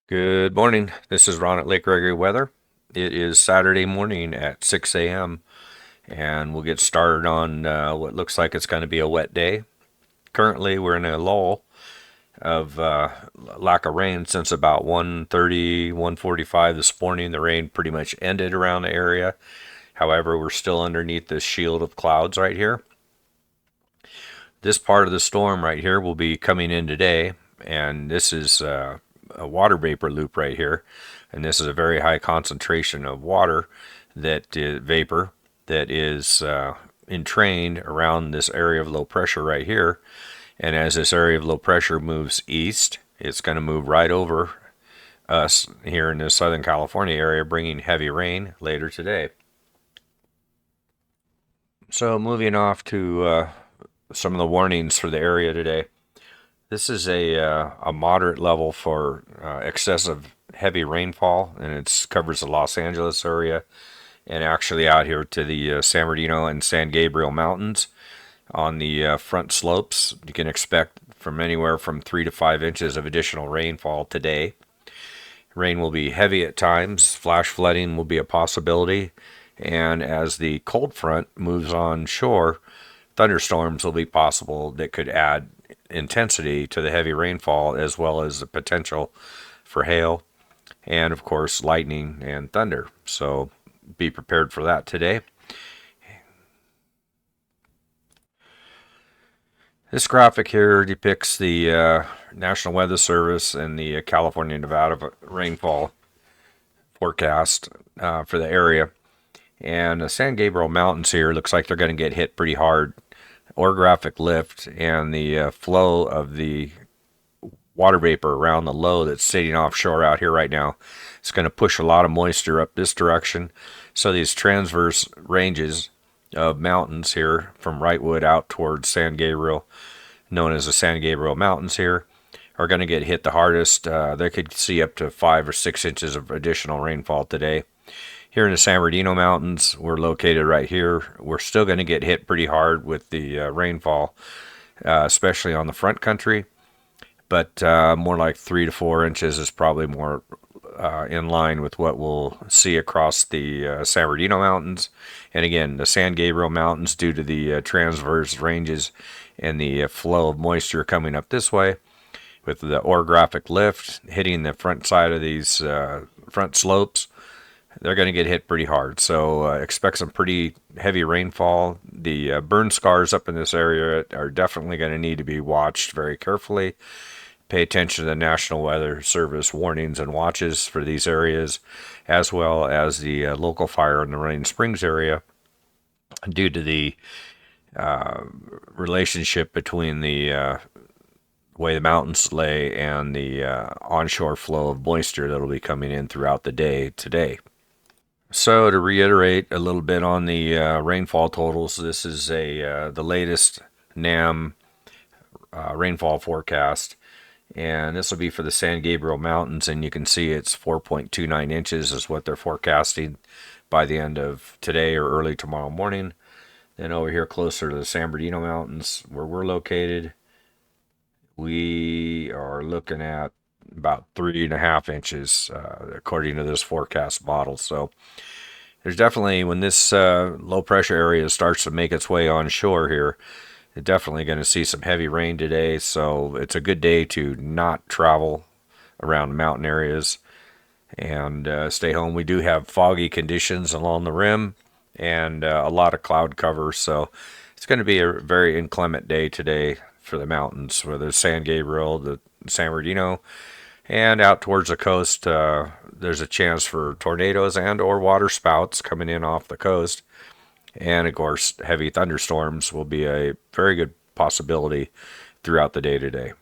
Good morning. This is Ron at Lake Gregory Weather. It is Saturday morning at 6 a.m. and we'll get started on what looks like it's going to be a wet day. Currently, we're in a lull of lack of rain since about 1:30, 1:45 this morning. The rain pretty much ended around the area. However, we're still underneath this shield of clouds right here. This part of the storm right here will be coming in today, and this is a water vapor loop right here, and this is a very high concentration of water that vapor that is entrained around this area of low pressure right here. And as this area of low pressure moves east, it's going to move right over us here in the Southern California area, bringing heavy rain later today. So moving off to some of the warnings for the area today. This is a moderate level for excessive heavy rainfall, and it covers the Los Angeles area and actually out here to the San Bernardino and San Gabriel mountains. On the front slopes, you can expect from anywhere from 3 to 5 inches of additional rainfall today. Rain will be heavy at times, flash flooding will be a possibility, and as the cold front moves on shore, thunderstorms will be possible that could add intensity to the heavy rainfall, as well as the potential for hail and, of course, lightning and thunder. So be prepared for that today. This graphic here depicts the National Weather Service and the California and Nevada rainfall forecast for the area. And the San Gabriel Mountains here looks like they're going to get hit pretty hard. Orographic lift and the flow of the water vapor around the low that's sitting offshore out here right now. It's going to push a lot of moisture up this direction. So these transverse ranges of mountains here from Wrightwood out towards San Gabriel, known as the San Gabriel Mountains here, are going to get hit the hardest. They could see up to 5 or 6 inches of additional rainfall today. Here in the San Bernardino Mountains, we're located right here. We're still going to get hit pretty hard with the rainfall, especially on the front country. But more like 3 to 4 inches is probably more in line with what we'll see across the San Bernardino Mountains. And again, the San Gabriel Mountains, due to the transverse ranges and the flow of moisture coming up this way, with the orographic lift hitting the front side of these front slopes, they're going to get hit pretty hard. So expect some pretty heavy rainfall. The burn scars up in this area are definitely going to need to be watched very carefully. Pay attention to the National Weather Service warnings and watches for these areas, as well as the local fire in the Running Springs area, due to the relationship between the way the mountains lay and the onshore flow of moisture that will be coming in throughout the day today. So to reiterate a little bit on the rainfall totals, this is the latest NAM rainfall forecast, and this will be for the San Gabriel Mountains, and you can see it's 4.29 inches is what they're forecasting by the end of today or early tomorrow morning. Then over here closer to the San Bernardino Mountains, where we're located, we are looking at about 3.5 inches according to this forecast model. So there's definitely, when this low pressure area starts to make its way onshore here, you're definitely going to see some heavy rain today. So it's a good day to not travel around mountain areas and stay home. We do have foggy conditions along the rim and a lot of cloud cover, so it's going to be a very inclement day today for the mountains, whether it's San Gabriel, the San Bernardino, and out towards the coast. There's a chance for tornadoes and or water spouts coming in off the coast, and of course heavy thunderstorms will be a very good possibility throughout the day today.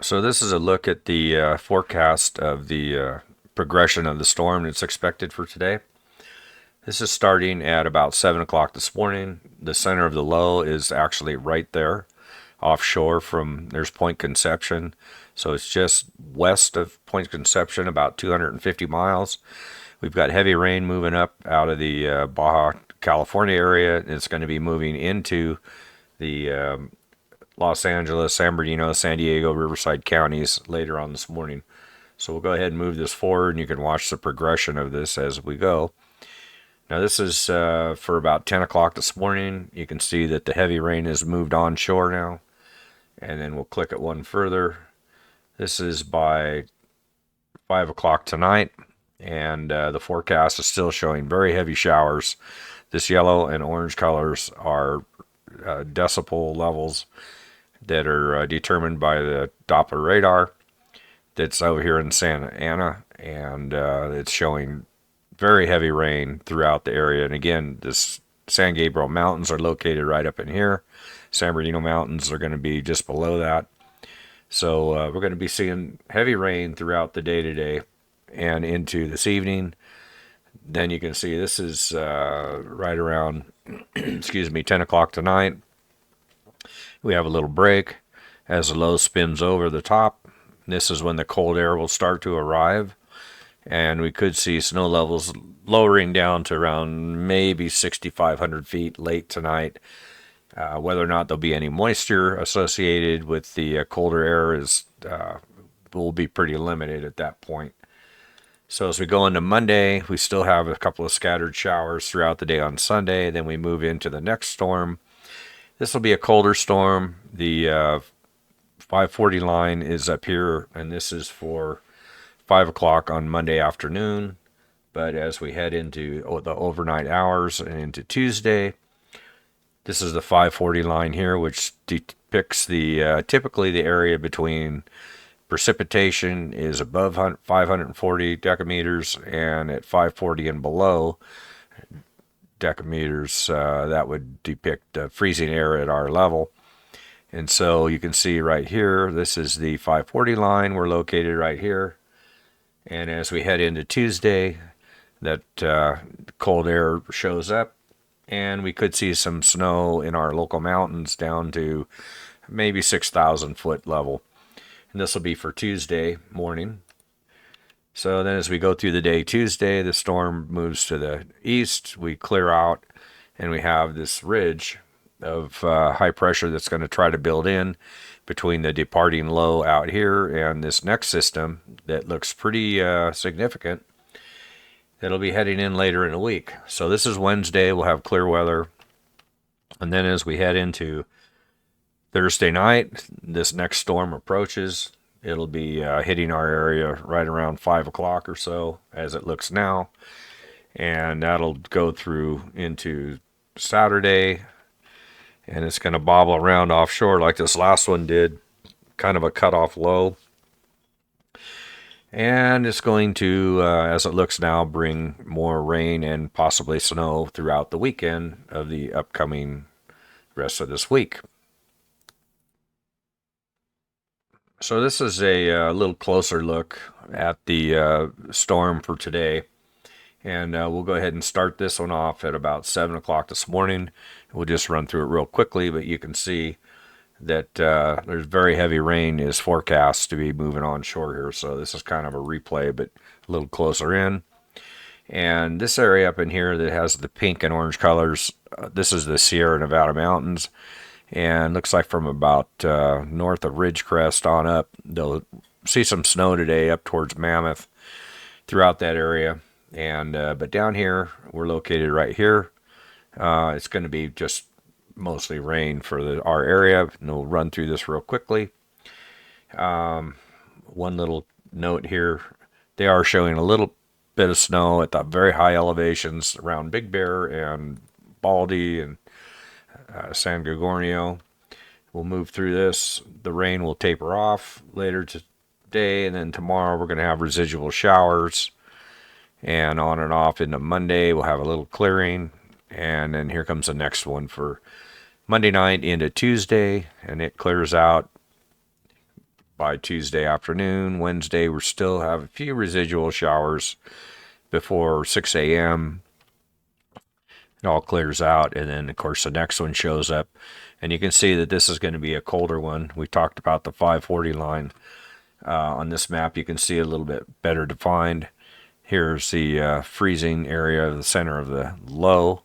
So this is a look at the forecast of the progression of the storm that's expected for today. This is starting at about 7 o'clock this morning. The center of the low is actually right there offshore from, there's Point Conception. So it's just west of Point Conception, about 250 miles. We've got heavy rain moving up out of the Baja California area. It's going to be moving into the Los Angeles, San Bernardino, San Diego, Riverside counties later on this morning. So we'll go ahead and move this forward, and you can watch the progression of this as we go. Now this is for about 10 o'clock this morning. You can see that the heavy rain has moved onshore now. And then we'll click it one further. This is by 5 o'clock tonight. And the forecast is still showing very heavy showers. This yellow and orange colors are decibel levels that are determined by the Doppler radar that's over here in Santa Ana. And it's showing very heavy rain throughout the area. And again, this San Gabriel Mountains are located right up in here. San Bernardino Mountains are going to be just below that. So we're going to be seeing heavy rain throughout the day today and into this evening. Then you can see this is right around, excuse me, 10 o'clock tonight. We have a little break as the low spins over the top. This is when the cold air will start to arrive. And we could see snow levels lowering down to around maybe 6,500 feet late tonight. Whether or not there'll be any moisture associated with the colder air will be pretty limited at that point. So as we go into Monday, we still have a couple of scattered showers throughout the day on Sunday. Then we move into the next storm. This will be a colder storm. The 540 line is up here, and this is for 5 o'clock on Monday afternoon. But as we head into the overnight hours and into Tuesday, this is the 540 line here, which depicts the typically the area between precipitation is above 540 decameters, and at 540 and below decameters, that would depict freezing air at our level. And so you can see right here, this is the 540 line. We're located right here. And as we head into Tuesday, that cold air shows up, and we could see some snow in our local mountains down to maybe 6,000 foot level. And this will be for Tuesday morning. So then as we go through the day Tuesday, the storm moves to the east. We clear out, and we have this ridge of high pressure that's going to try to build in between the departing low out here and this next system that looks pretty significant. That'll be heading in later in the week. So this is Wednesday. We'll have clear weather. And then as we head into Thursday night, this next storm approaches. It'll be hitting our area right around 5 o'clock or so, as it looks now. And that'll go through into Saturday. And it's going to bobble around offshore like this last one did, kind of a cutoff low. And it's going to, as it looks now, bring more rain and possibly snow throughout the weekend of the upcoming rest of this week. So this is a little closer look at the storm for today. And we'll go ahead and start this one off at about 7 o'clock this morning. We'll just run through it real quickly, but you can see that there's very heavy rain is forecast to be moving onshore here. So this is kind of a replay, but a little closer in. And this area up in here that has the pink and orange colors, this is the Sierra Nevada mountains. And looks like from about north of Ridgecrest on up, they'll see some snow today up towards Mammoth throughout that area. And but down here, we're located right here. It's going to be just mostly rain for our area. And we'll run through this real quickly. One little note here. They are showing a little bit of snow at the very high elevations around Big Bear and Baldy and San Gorgonio. We'll move through this. The rain will taper off later today. And then tomorrow we're going to have residual showers. And on and off into Monday, we'll have a little clearing. And then here comes the next one for Monday night into Tuesday. And it clears out by Tuesday afternoon. Wednesday, we still have a few residual showers before 6 a.m. It all clears out. And then, of course, the next one shows up. And you can see that this is going to be a colder one. We talked about the 540 line. On this map, you can see a little bit better defined. Here's the freezing area of the center of the low.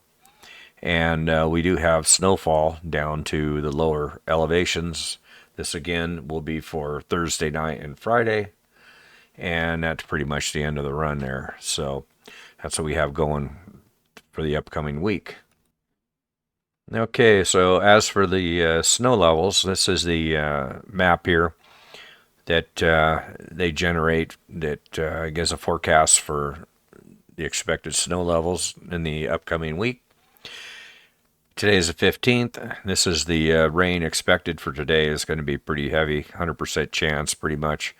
And we do have snowfall down to the lower elevations. This again will be for Thursday night and Friday, and that's pretty much the end of the run there. So that's what we have going for the upcoming week. Okay, so as for the snow levels, this is the map here that they generate that gives a forecast for the expected snow levels in the upcoming week. Today is the 15th. This is the rain expected for today is going to be pretty heavy, 100% chance pretty much.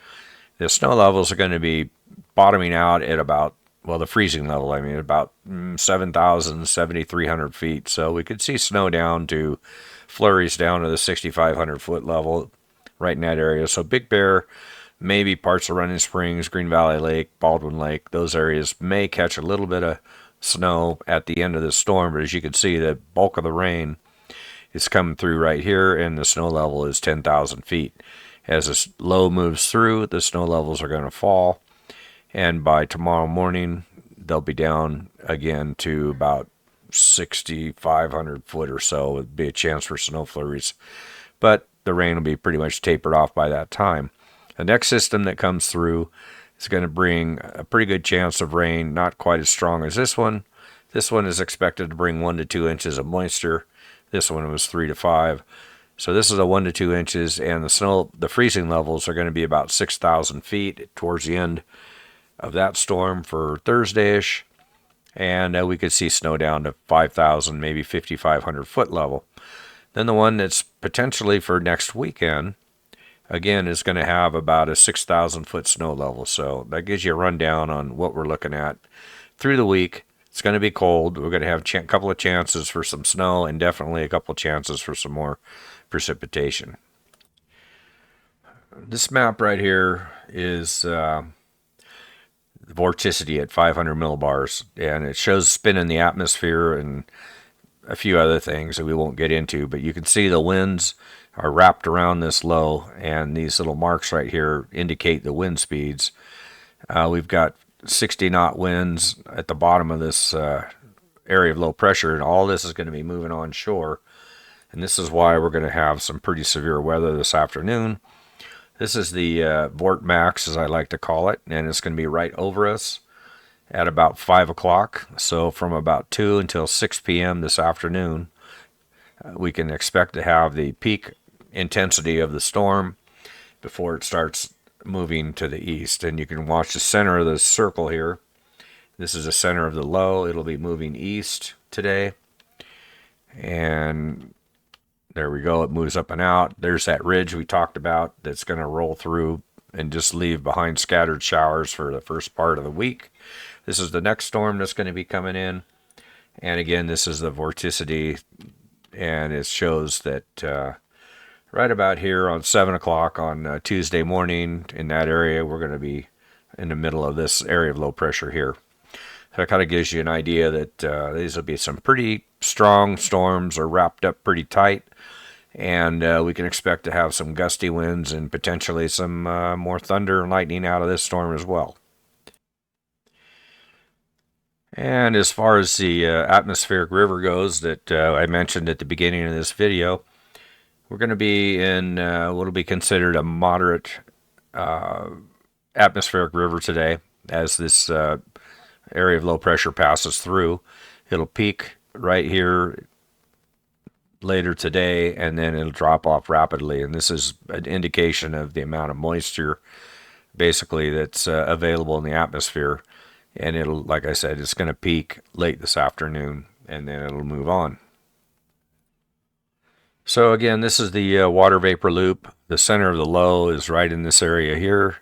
The snow levels are going to be bottoming out at about, well, the freezing level, I mean, about 7,000, 7,300 feet. So we could see snow down to flurries down to the 6,500 foot level right in that area. So Big Bear, maybe parts of Running Springs, Green Valley Lake, Baldwin Lake, those areas may catch a little bit of snow at the end of the storm, but as you can see, the bulk of the rain is coming through right here, and the snow level is 10,000 feet. As this low moves through, the snow levels are going to fall, and by tomorrow morning, they'll be down again to about 6,500 foot or so. Would be a chance for snow flurries, but the rain will be pretty much tapered off by that time. The next system that comes through is going to bring a pretty good chance of rain, not quite as strong as this one. This one is expected to bring 1 to 2 inches of moisture. This one was 3 to 5. So this is a 1 to 2 inches, and the freezing levels are going to be about 6,000 feet towards the end of that storm for Thursday-ish. And we could see snow down to 5,000, maybe 5,500 foot level. Then the one that's potentially for next weekend, again, is going to have about a 6,000 foot snow level. So that gives you a rundown on what we're looking at through the week. It's going to be cold. We're going to have a couple of chances for some snow and definitely a couple of chances for some more precipitation. This map right here is the vorticity at 500 millibars, and it shows spin in the atmosphere and a few other things that we won't get into, but you can see the winds are wrapped around this low, and these little marks right here indicate the wind speeds. We've got 60 knot winds at the bottom of this area of low pressure, and all this is going to be moving on shore, and this is why we're going to have some pretty severe weather this afternoon. This is the Vort Max, as I like to call it, and it's going to be right over us at about 5 o'clock. So from about 2 until 6 p.m. this afternoon, we can expect to have the peak intensity of the storm before it starts moving to the east. And you can watch the center of the circle here. This is the center of the low. It'll be moving east today. And there we go. It moves up and out. There's that ridge we talked about that's going to roll through and just leave behind scattered showers for the first part of the week. This is the next storm that's going to be coming in. And again, this is the vorticity, and it shows that right about here on 7 o'clock on Tuesday morning in that area, we're going to be in the middle of this area of low pressure here. So it kind of gives you an idea that these will be some pretty strong storms, are wrapped up pretty tight, and we can expect to have some gusty winds and potentially some more thunder and lightning out of this storm as well. And as far as the atmospheric river goes that I mentioned at the beginning of this video, we're going to be in what will be considered a moderate atmospheric river today as this area of low pressure passes through. It'll peak right here later today, and then it'll drop off rapidly. And this is an indication of the amount of moisture basically that's available in the atmosphere. And it'll, like I said, it's going to peak late this afternoon, and then it'll move on. So again, this is the water vapor loop. The center of the low is right in this area here.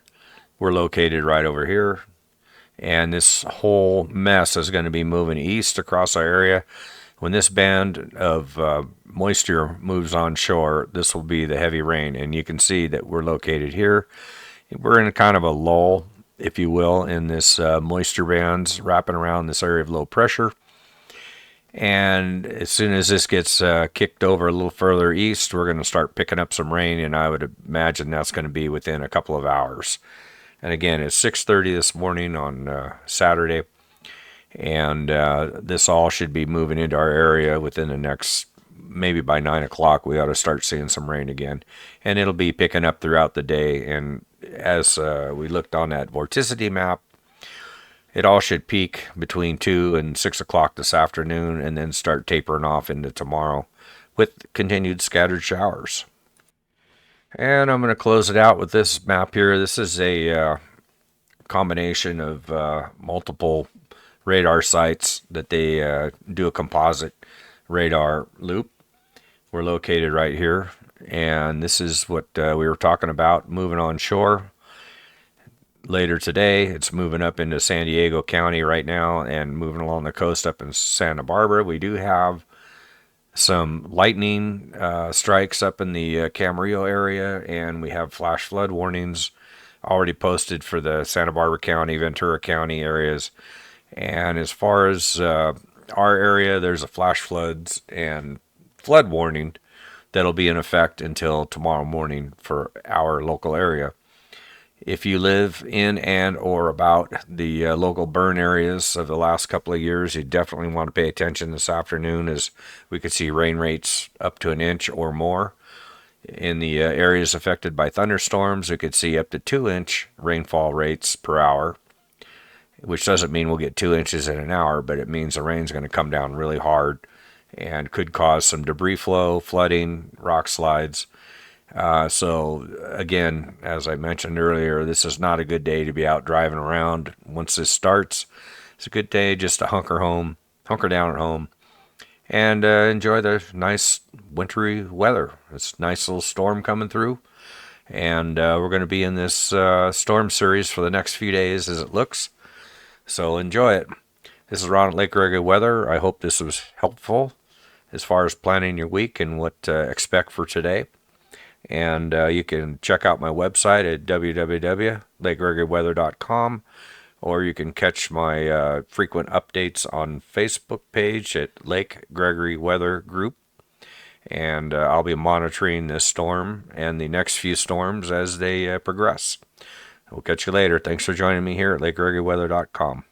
We're located right over here. And this whole mess is going to be moving east across our area. When this band of moisture moves on shore, this will be the heavy rain. And you can see that we're located here. We're in kind of a lull, if you will, in this moisture bands wrapping around this area of low pressure. And as soon as this gets kicked over a little further east, we're going to start picking up some rain, and I would imagine that's going to be within a couple of hours. And again, it's 6:30 this morning on Saturday, And this all should be moving into our area within the next, maybe by 9 o'clock, we ought to start seeing some rain again. And it'll be picking up throughout the day. And as we looked on that vorticity map, it all should peak between 2 and 6 o'clock this afternoon and then start tapering off into tomorrow with continued scattered showers. And I'm going to close it out with this map here. This is a combination of multiple radar sites that they do a composite radar loop. We're located right here, and this is what we were talking about, moving on shore. Later today, it's moving up into San Diego County right now and moving along the coast up in Santa Barbara. We do have some lightning strikes up in the Camarillo area, and we have flash flood warnings already posted for the Santa Barbara County, Ventura County areas. And as far as our area, there's a flash floods and flood warning that'll be in effect until tomorrow morning for our local area. If you live in and or about the local burn areas of the last couple of years, you definitely want to pay attention this afternoon, as we could see rain rates up to an inch or more. In the areas affected by thunderstorms, we could see up to 2-inch rainfall rates per hour, which doesn't mean we'll get 2 inches in an hour, but it means the rain's going to come down really hard and could cause some debris flow, flooding, rock slides. So again, as I mentioned earlier, this is not a good day to be out driving around. Once this starts, it's a good day just to hunker down at home, and enjoy the nice wintry weather. It's a nice little storm coming through, and we're going to be in this storm series for the next few days as it looks. So enjoy it. This is Ron at Lake Gregory Weather. I hope this was helpful as far as planning your week and what to expect for today. And you can check out my website at www.lakegregoryweather.com, or you can catch my frequent updates on Facebook page at Lake Gregory Weather Group. And I'll be monitoring this storm and the next few storms as they progress. We'll catch you later. Thanks for joining me here at lakegregoryweather.com.